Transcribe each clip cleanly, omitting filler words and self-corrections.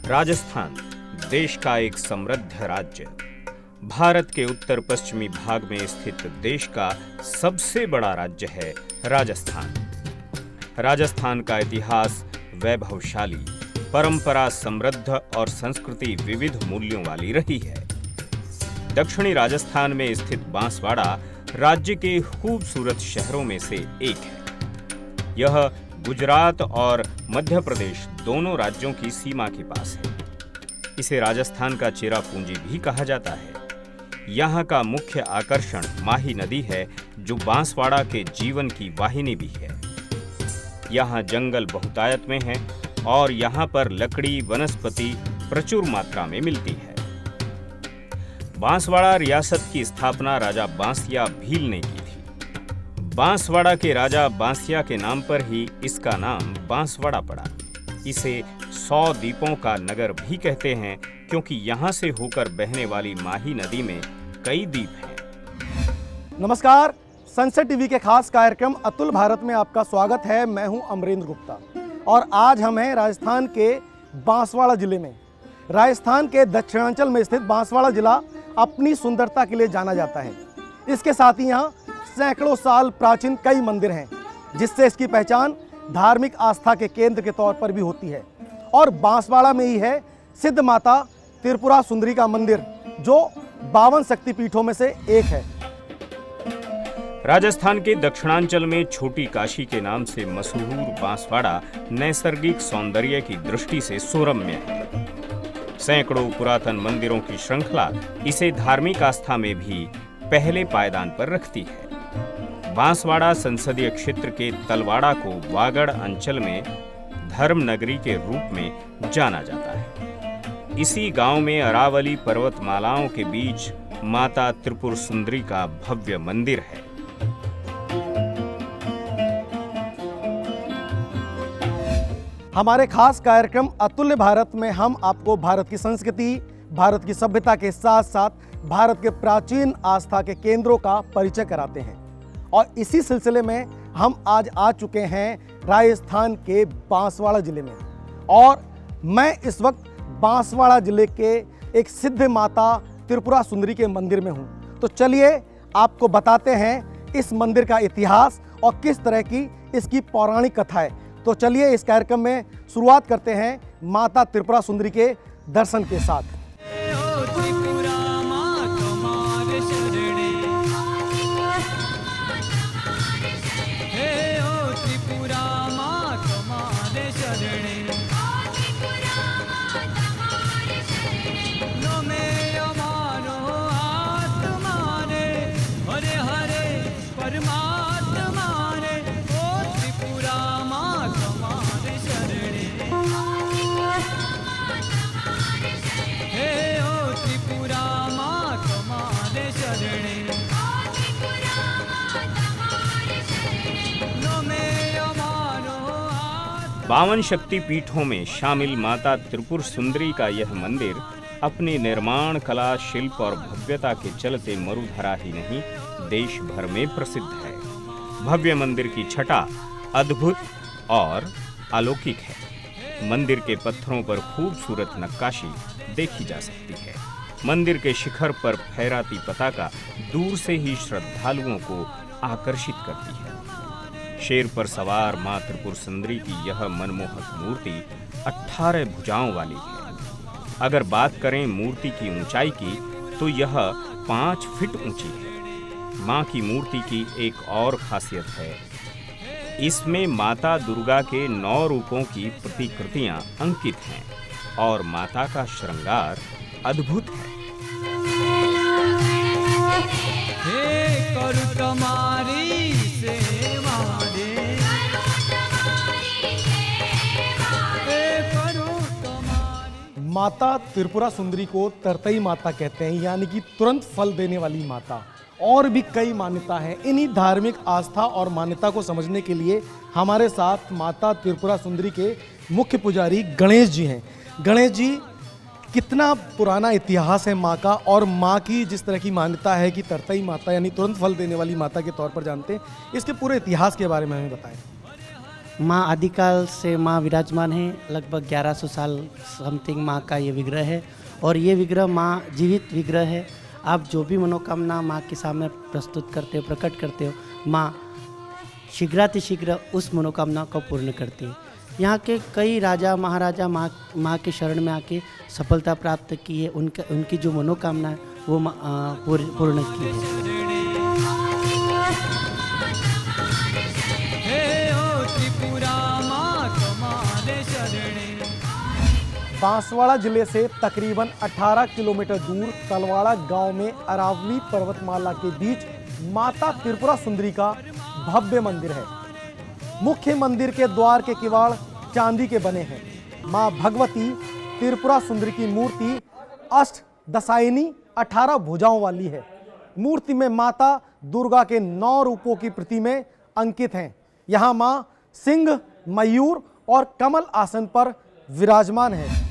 राजस्थान देश का एक समृद्ध राज्य, भारत के उत्तर पश्चिमी भाग में स्थित देश का सबसे बड़ा राज्य है राजस्थान। राजस्थान का इतिहास वैभवशाली, परंपरा समृद्ध और संस्कृति विविध मूल्यों वाली रही है। दक्षिणी राजस्थान में स्थित बांसवाड़ा राज्य के खूबसूरत शहरों में से एक है। यह गुजरात और मध्य प्रदेश दोनों राज्यों की सीमा के पास है। इसे राजस्थान का चेरापूंजी भी कहा जाता है। यहाँ का मुख्य आकर्षण माही नदी है, जो बांसवाड़ा के जीवन की वाहिनी भी है। यहाँ जंगल बहुतायत में है और यहाँ पर लकड़ी वनस्पति प्रचुर मात्रा में मिलती है। बांसवाड़ा रियासत की स्थापना राजा बांसिया भील ने की थी। बांसवाड़ा के राजा बांसिया के नाम पर ही इसका नाम बांसवाड़ा पड़ा। इसे 100 द्वीपों का नगर भी कहते हैं, क्योंकि यहाँ से होकर बहने वाली माही नदी में कई द्वीप हैं। नमस्कार, सनसेट टीवी के खास कार्यक्रम अतुल भारत में आपका स्वागत है। मैं हूं अमरेंद्र गुप्ता और आज हम हैं राजस्थान के बांसवाड़ा जिले में। राजस्थान के दक्षिणांचल में स्थित बांसवाड़ा जिला अपनी सुंदरता के लिए जाना जाता है। इसके साथ ही यहाँ सैकड़ों साल प्राचीन कई मंदिर हैं, जिससे इसकी पहचान धार्मिक आस्था के केंद्र के तौर पर भी होती है। और बांसवाड़ा में ही है सिद्ध माता त्रिपुरा सुंदरी का मंदिर, जो 52 शक्तिपीठों में से एक है। राजस्थान के दक्षिणांचल में छोटी काशी के नाम से मशहूर बांसवाड़ा नैसर्गिक सौंदर्य की दृष्टि से सुरम्य है। सैकड़ों पुरातन मंदिरों की श्रृंखला इसे धार्मिक आस्था में भी पहले पायदान पर रखती है। बांसवाड़ा संसदीय क्षेत्र के तलवाड़ा को वागड़ अंचल में धर्म नगरी के रूप में जाना जाता है। इसी गांव में अरावली पर्वतमालाओं के बीच माता त्रिपुर सुंदरी का भव्य मंदिर है। हमारे खास कार्यक्रम अतुल्य भारत में हम आपको भारत की संस्कृति, भारत की सभ्यता के साथ साथ भारत के प्राचीन आस्था के केंद्रों का परिचय कराते हैं। और इसी सिलसिले में हम आज आ चुके हैं राजस्थान के बांसवाड़ा जिले में। और मैं इस वक्त बांसवाड़ा जिले के एक सिद्ध माता त्रिपुरा सुंदरी के मंदिर में हूं। तो चलिए आपको बताते हैं इस मंदिर का इतिहास और किस तरह की इसकी पौराणिक कथा है। तो चलिए इस कार्यक्रम में शुरुआत करते हैं माता त्रिपुरा सुंदरी के दर्शन के साथ। बावन शक्तिपीठों में शामिल माता त्रिपुर सुंदरी का यह मंदिर अपने निर्माण कला, शिल्प और भव्यता के चलते मरुधरा ही नहीं, देश भर में प्रसिद्ध है। भव्य मंदिर की छटा अद्भुत और अलौकिक है। मंदिर के पत्थरों पर खूबसूरत नक्काशी देखी जा सकती है। मंदिर के शिखर पर फहराती पताका दूर से ही श्रद्धालुओं को आकर्षित करती है। शेर पर सवार मां त्रिपुर सुंदरी की यह मनमोहक मूर्ति 18 भुजाओं वाली है। अगर बात करें मूर्ति की ऊंचाई की, तो यह 5 फीट ऊंची है। मां की मूर्ति की एक और खासियत है, इसमें माता दुर्गा के 9 रूपों की प्रतिकृतियां अंकित हैं और माता का श्रृंगार अद्भुत है। माता त्रिपुरा सुंदरी को तरतई माता कहते हैं, यानी कि तुरंत फल देने वाली माता। और भी कई मान्यता है। इन्हीं धार्मिक आस्था और मान्यता को समझने के लिए हमारे साथ माता त्रिपुरा सुंदरी के मुख्य पुजारी गणेश जी हैं। गणेश जी, कितना पुराना इतिहास है माँ का, और माँ की जिस तरह की मान्यता है कि तरतई माता यानी तुरंत फल देने वाली माता के तौर पर जानते हैं, इसके पूरे इतिहास के बारे में हमें बताएं। माँ आदिकाल से माँ विराजमान है। लगभग 1100 साल समथिंग माँ का ये विग्रह है और ये विग्रह माँ जीवित विग्रह है। आप जो भी मनोकामना माँ के सामने प्रस्तुत करते हो, प्रकट करते हो, माँ शीघ्रातिशीघ्र उस मनोकामना को पूर्ण करती है। यहाँ के कई राजा महाराजा माँ के शरण में आके सफलता प्राप्त की है। उनकी जो मनोकामना है वो पूर्ण की है। बांसवाड़ा जिले से तकरीबन 18 किलोमीटर दूर तलवाड़ा गांव में अरावली पर्वतमाला के बीच माता त्रिपुरा सुंदरी का भव्य मंदिर है। मुख्य मंदिर के द्वार के किवाड़ चांदी के बने हैं। मां भगवती त्रिपुरा सुंदरी की मूर्ति अष्ट दशायनी 18 भुजाओं वाली है। मूर्ति में माता दुर्गा के 9 रूपों की प्रतिमाएं अंकित हैं। यहाँ मां सिंह, मयूर और कमल आसन पर विराजमान है।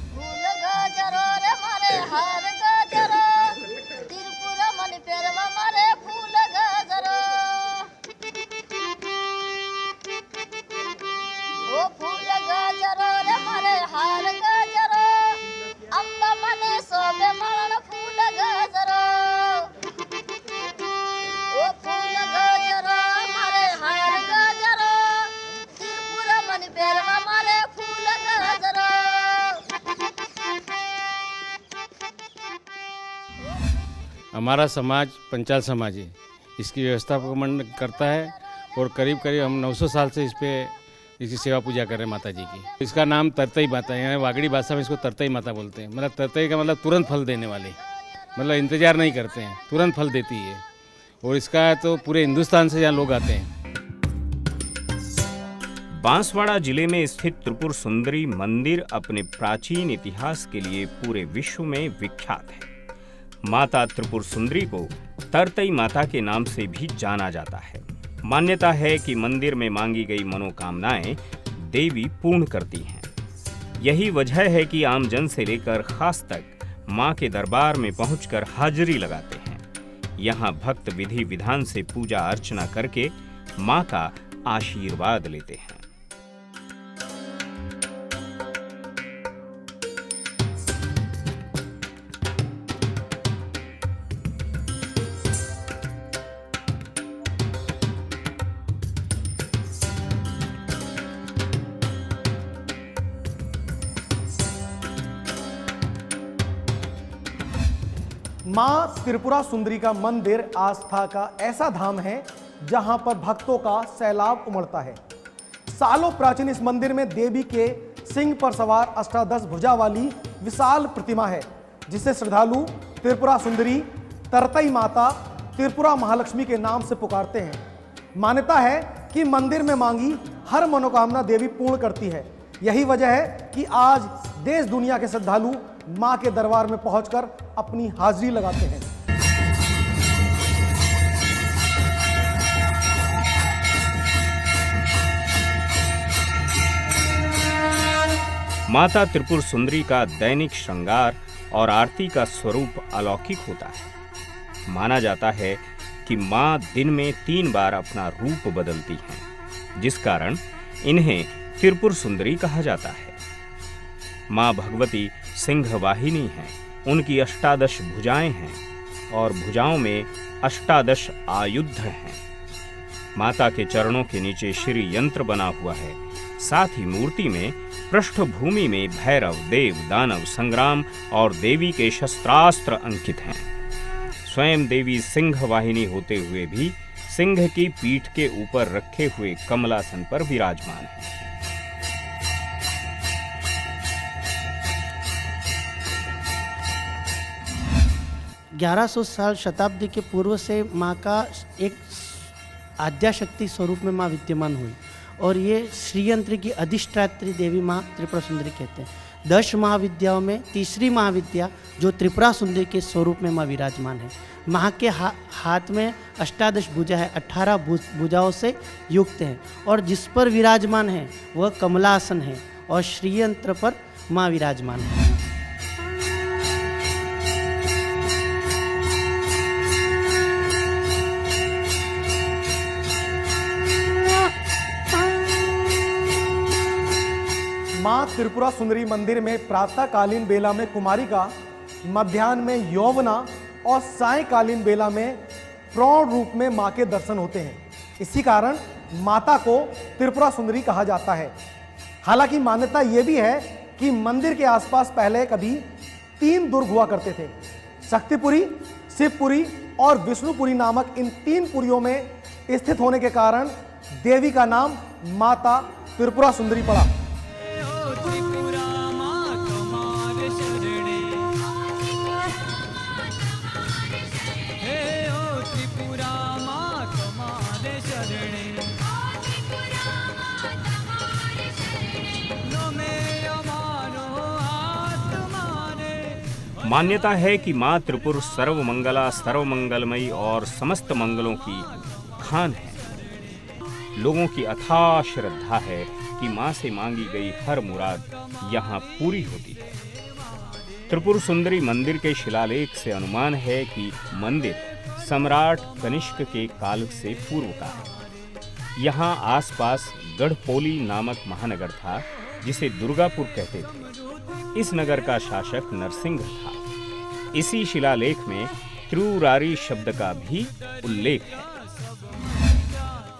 हमारा समाज पंचाल समाज है, इसकी व्यवस्था करता है और करीब करीब हम 900 साल से इसकी सेवा पूजा कर रहे हैं माता जी की। इसका नाम तरतई माता है। यहाँ वागड़ी भाषा में इसको तरतई माता बोलते हैं। मतलब तरतई का मतलब तुरंत फल देने वाले, मतलब इंतजार नहीं करते हैं, तुरंत फल देती है। और इसका तो पूरे हिंदुस्तान से यहाँ लोग आते हैं। बांसवाड़ा जिले में स्थित त्रिपुर सुंदरी मंदिर अपने प्राचीन इतिहास के लिए पूरे विश्व में विख्यात है। माता त्रिपुर सुंदरी को तरतई माता के नाम से भी जाना जाता है। मान्यता है कि मंदिर में मांगी गई मनोकामनाएं देवी पूर्ण करती हैं। यही वजह है कि आमजन से लेकर खास तक मां के दरबार में पहुंचकर हाजिरी लगाते हैं। यहां भक्त विधि विधान से पूजा अर्चना करके मां का आशीर्वाद लेते हैं। मां त्रिपुरा सुंदरी का मंदिर आस्था का ऐसा धाम है जहां पर भक्तों का सैलाब उमड़ता है। सालों प्राचीन इस मंदिर में देवी के सिंह पर सवार अष्टादश भुजा वाली विशाल प्रतिमा है, जिसे श्रद्धालु त्रिपुरा सुंदरी, तरतई माता, त्रिपुरा महालक्ष्मी के नाम से पुकारते हैं। मान्यता है कि मंदिर में मांगी हर मनोकामना देवी पूर्ण करती है। यही वजह है कि आज देश दुनिया के श्रद्धालु मां के दरबार में पहुंचकर अपनी हाजिरी लगाते हैं। माता त्रिपुर सुंदरी का दैनिक श्रृंगार और आरती का स्वरूप अलौकिक होता है। माना जाता है कि मां दिन में 3 बार अपना रूप बदलती हैं, जिस कारण इन्हें त्रिपुर सुंदरी कहा जाता है। मां भगवती सिंह वाहिनी हैं। उनकी 18 भुजाएं हैं और भुजाओं में 18 आयुध हैं। माता के चरणों के नीचे श्री यंत्र बना हुआ है। साथ ही मूर्ति में पृष्ठभूमि में भैरव, देव, दानव, संग्राम और देवी के शस्त्रास्त्र अंकित हैं। स्वयं देवी सिंह वाहिनी होते हुए भी सिंह की पीठ के ऊपर रखे हुए कमलासन पर विराजमान है। ग्यारह 1100 साल शताब्दी के पूर्व से माँ का एक आद्याशक्ति स्वरूप में माँ विद्यमान हुई और ये श्रीयंत्र की अधिष्ठात्री देवी माँ त्रिपुरा सुंदरी कहते हैं। 10 महाविद्याओं में तीसरी महाविद्या जो त्रिपुरा सुंदरी के स्वरूप में माँ विराजमान है। माँ के हाथ में 18 भुजा है, 18 भुजाओं से युक्त है और जिस पर विराजमान है वह कमलासन है और श्रीयंत्र पर माँ विराजमान है। मां त्रिपुरा सुंदरी मंदिर में प्रातःकालीन बेला में कुमारी का, मध्याह्न में यौवना और सायंकालीन बेला में प्रौढ़ रूप में मां के दर्शन होते हैं। इसी कारण माता को त्रिपुरा सुंदरी कहा जाता है। हालांकि मान्यता यह भी है कि मंदिर के आसपास पहले कभी 3 दुर्ग हुआ करते थे। शक्तिपुरी, शिवपुरी और विष्णुपुरी नामक इन 3 पुरियों में स्थित होने के कारण देवी का नाम माता त्रिपुरा सुंदरी पड़ा। मान्यता है कि मां त्रिपुर सर्वमंगला, सर्वमंगलमयी और समस्त मंगलों की खान है। लोगों की अथाह श्रद्धा है कि मां से मांगी गई हर मुराद यहाँ पूरी होती है। त्रिपुर सुंदरी मंदिर के शिलालेख से अनुमान है कि मंदिर सम्राट कनिष्क के काल से पूर्व का है। यहाँ आसपास गढ़पोली नामक महानगर था, जिसे दुर्गापुर कहते थे। इस नगर का शासक नरसिंह था। इसी शिलालेख में त्रिपुरारी शब्द का भी उल्लेख है।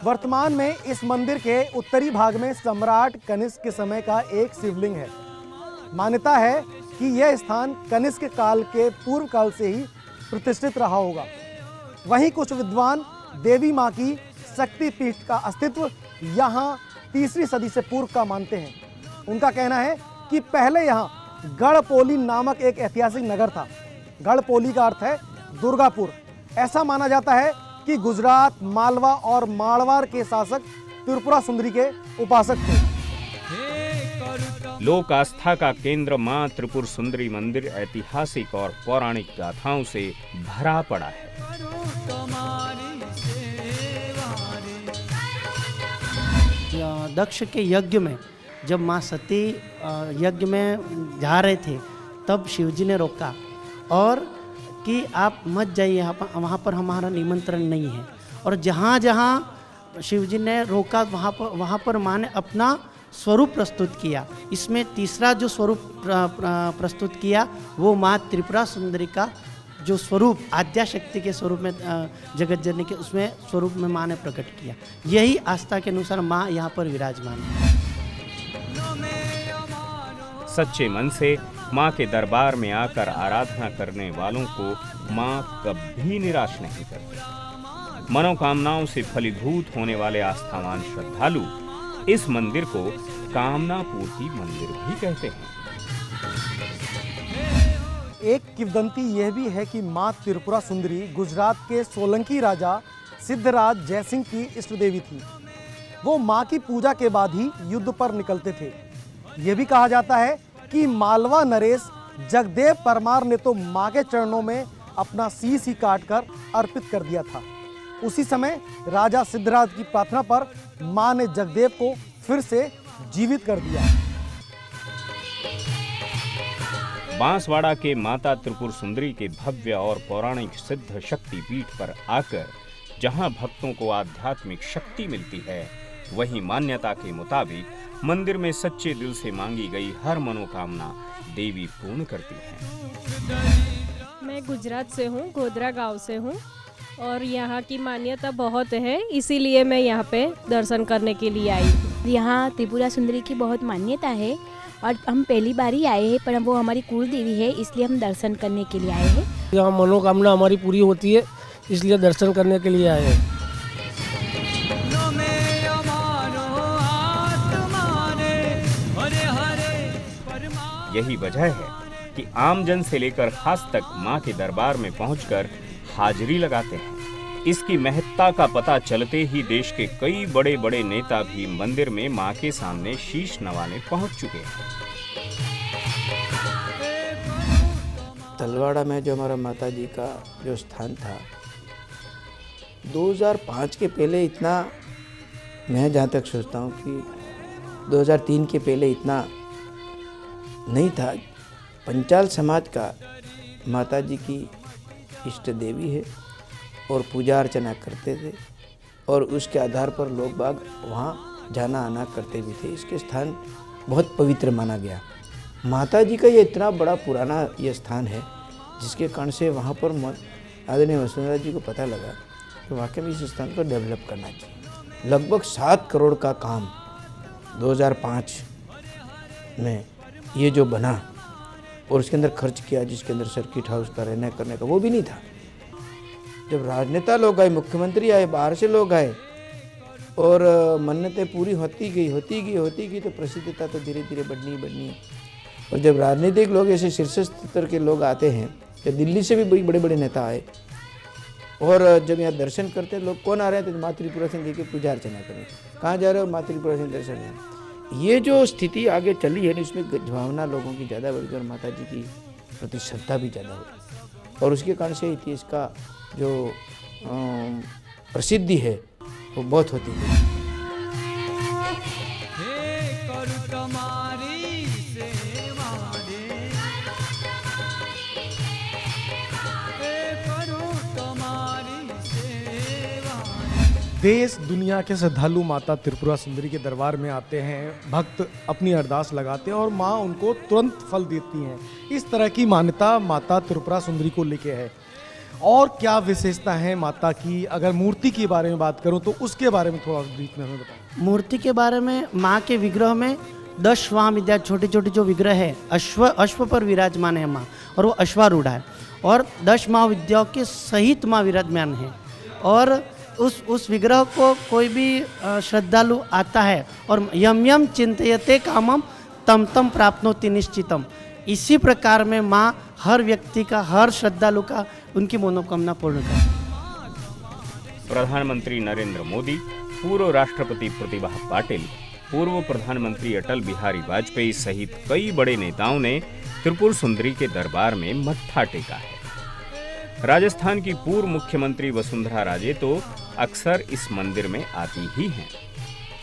वर्तमान में इस मंदिर के उत्तरी भाग में सम्राट कनिष्क के समय का एक शिवलिंग है। मान्यता है कि यह स्थान कनिष्क काल के पूर्व काल से ही प्रतिष्ठित रहा होगा। वहीं कुछ विद्वान देवी मां की शक्ति पीठ का अस्तित्व यहाँ 3री सदी से पूर्व का मानते हैं। उनका कहना है कि पहले यहाँ गढ़पोली नामक एक ऐतिहासिक नगर था। गढ़पोली का अर्थ है दुर्गापुर। ऐसा माना जाता है कि गुजरात, मालवा और मारवाड़ के शासक त्रिपुरा सुंदरी के उपासक थे। लोक आस्था का केंद्र मां त्रिपुर सुंदरी मंदिर ऐतिहासिक और पौराणिक गाथाओं से भरा पड़ा है। दक्ष के यज्ञ में जब माँ सती यज्ञ में जा रहे थे, तब शिवजी ने रोका और कि आप मत जाइए, वहाँ पर हमारा निमंत्रण नहीं है। और जहाँ जहाँ शिवजी ने रोका वहाँ पर माँ ने अपना स्वरूप प्रस्तुत किया। इसमें तीसरा जो स्वरूप प्रस्तुत किया वो माँ त्रिपुरा सुंदरी का जो स्वरूप आद्या शक्ति के स्वरूप में जगत जननी के उसमें स्वरूप में माँ ने प्रकट किया। यही आस्था के अनुसार माँ यहाँ पर विराजमान है। सच्चे मन से माँ के दरबार में आकर आराधना करने वालों को माँ कभी निराश नहीं करती। मनोकामनाओं से फलीभूत होने वाले आस्थावान श्रद्धालु इस मंदिर को कामना पूर्ति मंदिर भी कहते हैं। एक किंवदंती यह भी है कि मां त्रिपुरा सुंदरी गुजरात के सोलंकी राजा सिद्धराज जयसिंह की इष्ट देवी थी। वो मां की पूजा के बाद ही युद्ध पर निकलते थे। यह भी कहा जाता है कि मालवा नरेश जगदेव परमार ने तो मां के चरणों में अपना शीश ही काटकर अर्पित कर दिया था। उसी समय राजा सिद्धराज की प्रार्थना पर मां ने जगदेव को फिर से जीवित कर दिया। बांसवाड़ा के माता त्रिपुर सुंदरी के भव्य और पौराणिक सिद्ध शक्ति पीठ पर आकर जहां भक्तों को आध्यात्मिक शक्ति मिलती है, वहीं मान्यता के मुताबिक मंदिर में सच्चे दिल से मांगी गई हर मनोकामना देवी पूर्ण करती हैं। मैं गुजरात से हूँ, गोधरा गांव से हूँ और यहाँ की मान्यता बहुत है, इसीलिए मैं यहाँ पे दर्शन करने के लिए आई हूँ। यहाँ त्रिपुरा सुंदरी की बहुत मान्यता है और हम पहली बार ही आए हैं, पर वो हमारी कुल देवी है, इसलिए हम दर्शन करने के लिए आए हैं। यहाँ मनोकामना हमारी पूरी होती है, इसलिए दर्शन करने के लिए आए हैं। यही वजह है कि आमजन से लेकर खास तक मां के दरबार में पहुंचकर हाजिरी लगाते हैं। इसकी महत्ता का पता चलते ही देश के कई बड़े बड़े नेता भी मंदिर में मां के सामने शीश नवाने पहुंच चुके हैं। तलवाड़ा में जो हमारा माता जी का जो स्थान था, 2005 के पहले इतना, मैं जहाँ तक सोचता हूँ कि 2003 के पहले इतना नहीं था। पंचाल समाज का माता जी की इष्ट देवी है और पूजा अर्चना करते थे और उसके आधार पर लोग बाग वहाँ जाना आना करते भी थे। इसके स्थान बहुत पवित्र माना गया। माता जी का ये इतना बड़ा पुराना ये स्थान है जिसके कारण से वहाँ पर आदरणीय वसुंधरा जी को पता लगा कि वाकई में इस स्थान को डेवलप करना चाहिए। लगभग 7 करोड़ का काम 2005 में ये जो बना और उसके अंदर खर्च किया, जिसके अंदर सर्किट हाउस का रहने करने का वो भी नहीं था। जब राजनेता लोग आए, मुख्यमंत्री आए, बाहर से लोग आए और मन्नतें पूरी होती गई तो प्रसिद्धता तो धीरे धीरे बढ़नी है। और जब राजनीतिक लोग ऐसे शीर्ष स्तर के लोग आते हैं, तो दिल्ली से भी बड़े बड़े नेता आए और जब यहाँ दर्शन करते लोग, कौन आ रहे हैं तो माँ त्रिपुरा सुंदरी की पूजा अर्चना करें, कहाँ जा रहे हो, माँ त्रिपुरा सुंदरी दर्शन है। ये जो स्थिति आगे चली है इसमें भावना लोगों की ज़्यादा बढ़ गई और माता जी की प्रति श्रद्धा भी ज़्यादा हो और उसके कारण से इसका जो प्रसिद्धि है वो बहुत होती है। देश दुनिया के श्रद्धालु माता त्रिपुरा सुंदरी के दरबार में आते हैं, भक्त अपनी अरदास लगाते हैं और माँ उनको तुरंत फल देती हैं। इस तरह की मान्यता माता त्रिपुरा सुंदरी को लेके है। और क्या विशेषता है माता की? अगर मूर्ति के बारे में बात करूं तो उसके बारे में थोड़ा ब्रीफ में हमें बताएं। मूर्ति के बारे में, माँ के विग्रह में 10 वाम छोटे छोटे जो विग्रह है, अश्व पर विराजमान है माँ और वो अश्वारूढ़ है और 10 महाविद्याओं के सहित माँ विराजमान है। और उस विग्रह को कोई भी श्रद्धालु आता है और यम यम चिंतयते कामम तम तम प्राप्नोति निश्चितम। इसी प्रकार में माँ हर व्यक्ति का, हर श्रद्धालु का, उनकी मनोकामना पूर्ण करे। प्रधानमंत्री नरेंद्र मोदी, पूर्व राष्ट्रपति प्रतिभा पाटिल, पूर्व प्रधानमंत्री अटल बिहारी वाजपेयी सहित कई बड़े नेताओं ने त्रिपुर सुंदरी के दरबार में मत्था टेका है। राजस्थान की पूर्व मुख्यमंत्री वसुंधरा राजे तो अक्सर इस मंदिर में आती ही हैं।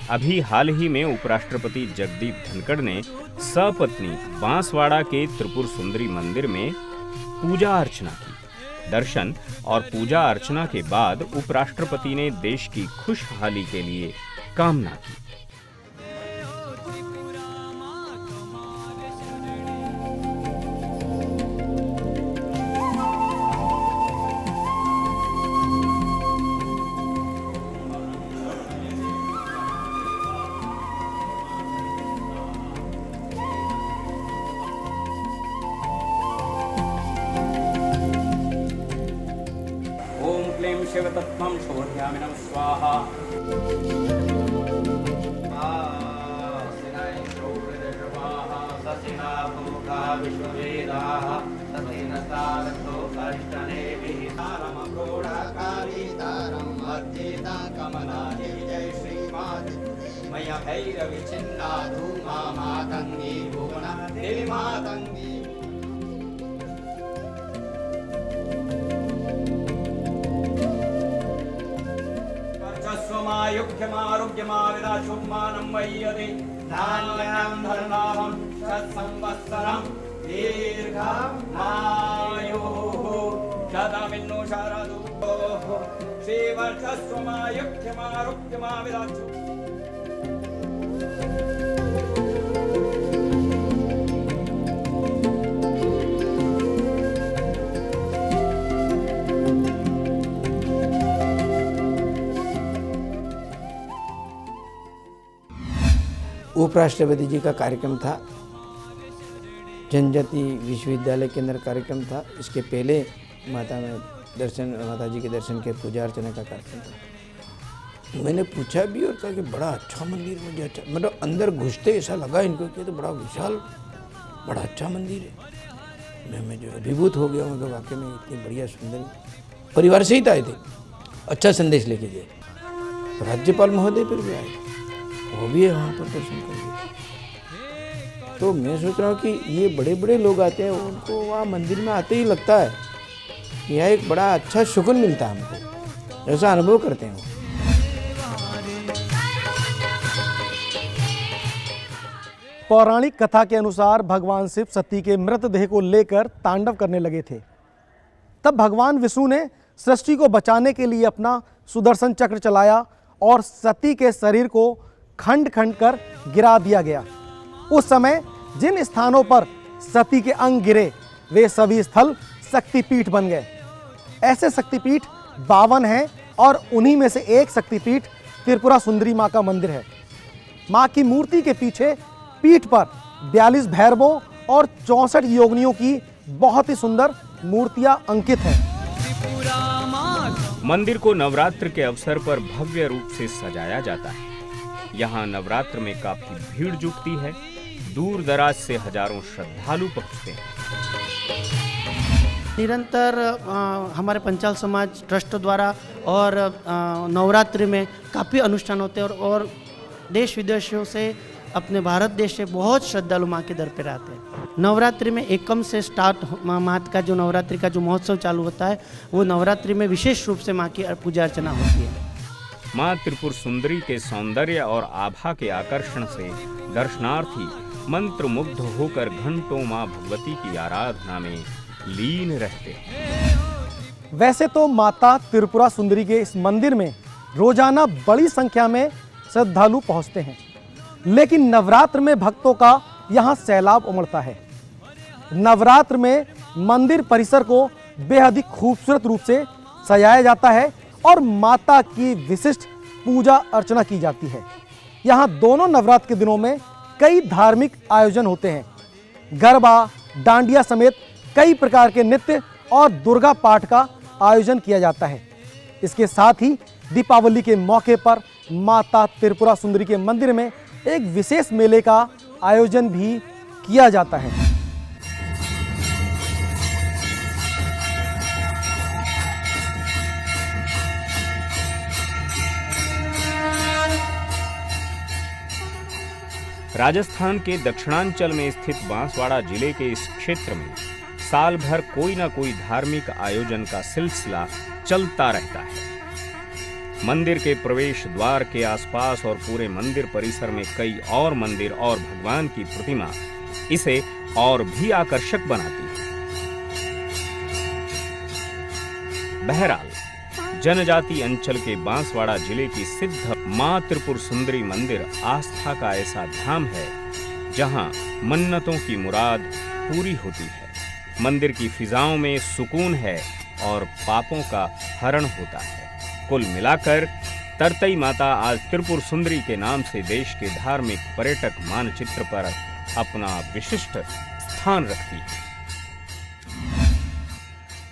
अभी हाल ही में उपराष्ट्रपति जगदीप धनखड़ ने सपत्नी बांसवाड़ा के त्रिपुर सुंदरी मंदिर में पूजा अर्चना की। दर्शन और पूजा अर्चना के बाद उपराष्ट्रपति ने देश की खुशहाली के लिए कामना की। शिवतत्त्वं शोधयामि नमः स्वाहा। मया भैरवी छिन्ना धूमा मातंगी भुवना देवी मातंगी। युग्यमारुग्यमाविदाशुमानं वैयदे धान्यां धर्णाभं षट्संवत्सरं दीर्घमायुः शतमिन्नो शरदुः श्रीवर्षस्वमायुग्यमारुग्यमाविदाशु। उपराष्ट्रपति जी का कार्यक्रम था, जनजाति विश्वविद्यालय के अंदर कार्यक्रम था। इसके पहले माता जी के दर्शन के पूजा अर्चना का कार्यक्रम था। मैंने पूछा भी और कहा कि बड़ा अच्छा मंदिर, मुझे अच्छा, मतलब अंदर घुसते ऐसा लगा इनको कि तो बड़ा विशाल, बड़ा अच्छा मंदिर है। मैं जो अभिभूत हो गया, मतलब वाकई में इतनी बढ़िया सुंदर। परिवार से ही आए थे, अच्छा संदेश लेके गए। राज्यपाल महोदय फिर भी आए, वो भी है वहाँ पर दर्शन करके। तो मैं सोच रहा हूँ कि ये बड़े बड़े लोग आते हैं, उनको वहाँ मंदिर में आते ही लगता है कि यह एक बड़ा अच्छा सुकून मिलता है हमको, ऐसा अनुभव करते हैं वो। पौराणिक कथा के अनुसार भगवान शिव सती के मृतदेह को लेकर तांडव करने लगे थे। तब भगवान विष्णु ने सृष्टि को बचाने के लिए अपना सुदर्शन चक्र चलाया और सती के शरीर को खंड खंड कर गिरा दिया गया। उस समय जिन स्थानों पर सती के अंग गिरे वे सभी स्थल शक्तिपीठ बन गए। ऐसे शक्तिपीठ 52 हैं और उन्हीं में से एक शक्तिपीठ त्रिपुरा सुंदरी माँ का मंदिर है। माँ की मूर्ति के पीछे पीठ पर 42 भैरवों और 64 योगिनियों की बहुत ही सुंदर मूर्तियां अंकित हैं। मंदिर को नवरात्र के अवसर पर भव्य रूप से सजाया जाता है। यहाँ नवरात्र में काफी भीड़ जुटती है। दूर दराज से हजारों श्रद्धालु पहुँचते हैं। निरंतर हमारे पंचाल समाज ट्रस्ट द्वारा और नवरात्रि में काफ़ी अनुष्ठान होते हैं और देश विदेशों से, अपने भारत देश से बहुत श्रद्धालु माँ के दर पर आते हैं। नवरात्रि में एकम से स्टार्ट माँ का जो नवरात्रि का जो महोत्सव चालू होता है, वो नवरात्रि में विशेष रूप से माँ की पूजा अर्चना होती है। माँ त्रिपुर सुंदरी के सौंदर्य और आभा के आकर्षण से दर्शनार्थी मंत्रमुग्ध होकर घंटों माँ भगवती की आराधना में लीन रहते हैं। वैसे तो माता त्रिपुरा सुंदरी के इस मंदिर में रोजाना बड़ी संख्या में श्रद्धालु पहुंचते हैं, लेकिन नवरात्र में भक्तों का यहाँ सैलाब उमड़ता है। नवरात्र में मंदिर परिसर को बेहद ही खूबसूरत रूप से सजाया जाता है और माता की विशिष्ट पूजा अर्चना की जाती है। यहाँ दोनों नवरात्र के दिनों में कई धार्मिक आयोजन होते हैं। गरबा, डांडिया समेत कई प्रकार के नृत्य और दुर्गा पाठ का आयोजन किया जाता है। इसके साथ ही दीपावली के मौके पर माता त्रिपुरा सुंदरी के मंदिर में एक विशेष मेले का आयोजन भी किया जाता है। राजस्थान के दक्षिणांचल में स्थित बांसवाड़ा जिले के इस क्षेत्र में साल भर कोई ना कोई धार्मिक आयोजन का सिलसिला चलता रहता है। मंदिर के प्रवेश द्वार के आसपास और पूरे मंदिर परिसर में कई और मंदिर और भगवान की प्रतिमा इसे और भी आकर्षक बनाती है। बहरहाल जनजाति अंचल के बांसवाड़ा जिले की सिद्ध मां त्रिपुर सुंदरी मंदिर आस्था का ऐसा धाम है जहां मन्नतों की मुराद पूरी होती है। मंदिर की फिजाओं में सुकून है और पापों का हरण होता है। कुल मिलाकर तरतई माता आज त्रिपुर सुंदरी के नाम से देश के धार्मिक पर्यटक मानचित्र पर अपना विशिष्ट स्थान रखती है।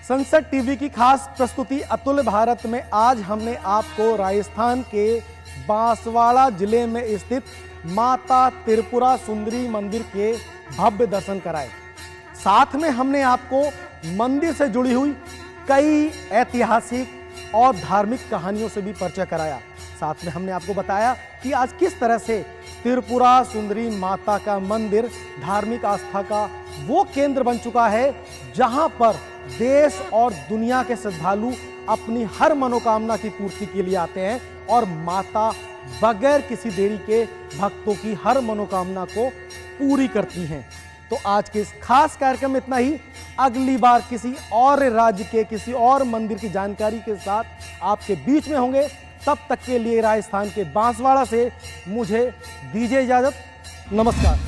संसद टीवी की खास प्रस्तुति अतुल्य भारत में आज हमने आपको राजस्थान के बांसवाड़ा जिले में स्थित माता त्रिपुरा सुंदरी मंदिर के भव्य दर्शन कराए। साथ में हमने आपको मंदिर से जुड़ी हुई कई ऐतिहासिक और धार्मिक कहानियों से भी परिचय कराया। साथ में हमने आपको बताया कि आज किस तरह से त्रिपुरा सुंदरी माता का मंदिर धार्मिक आस्था का वो केंद्र बन चुका है जहां पर देश और दुनिया के श्रद्धालु अपनी हर मनोकामना की पूर्ति के लिए आते हैं और माता बगैर किसी देरी के भक्तों की हर मनोकामना को पूरी करती हैं। तो आज के इस खास कार्यक्रम में इतना ही। अगली बार किसी और राज्य के किसी और मंदिर की जानकारी के साथ आपके बीच में होंगे। तब तक के लिए राजस्थान के बांसवाड़ा से मुझे दीजिए इजाजत। नमस्कार।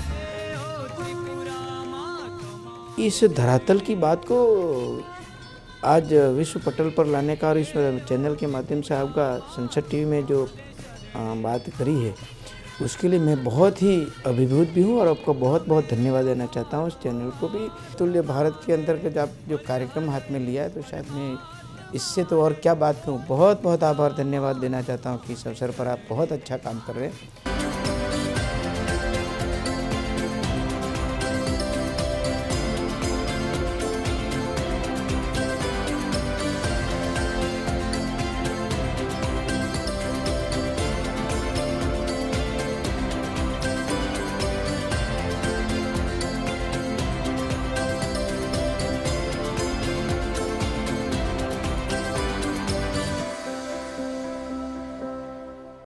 इस धरातल की बात को आज विश्व पटल पर लाने का और इस चैनल के माध्यम से आपका संसद टीवी में जो बात करी है उसके लिए मैं बहुत ही अभिभूत भी हूँ और आपको बहुत बहुत धन्यवाद देना चाहता हूँ। इस चैनल को भी तुल्य भारत के अंतर्गत आप जो कार्यक्रम हाथ में लिया है तो शायद मैं इससे तो और क्या बात करूँ। बहुत बहुत आभार धन्यवाद देना चाहता हूँ कि इस अवसर पर आप बहुत अच्छा काम कर रहे हैं।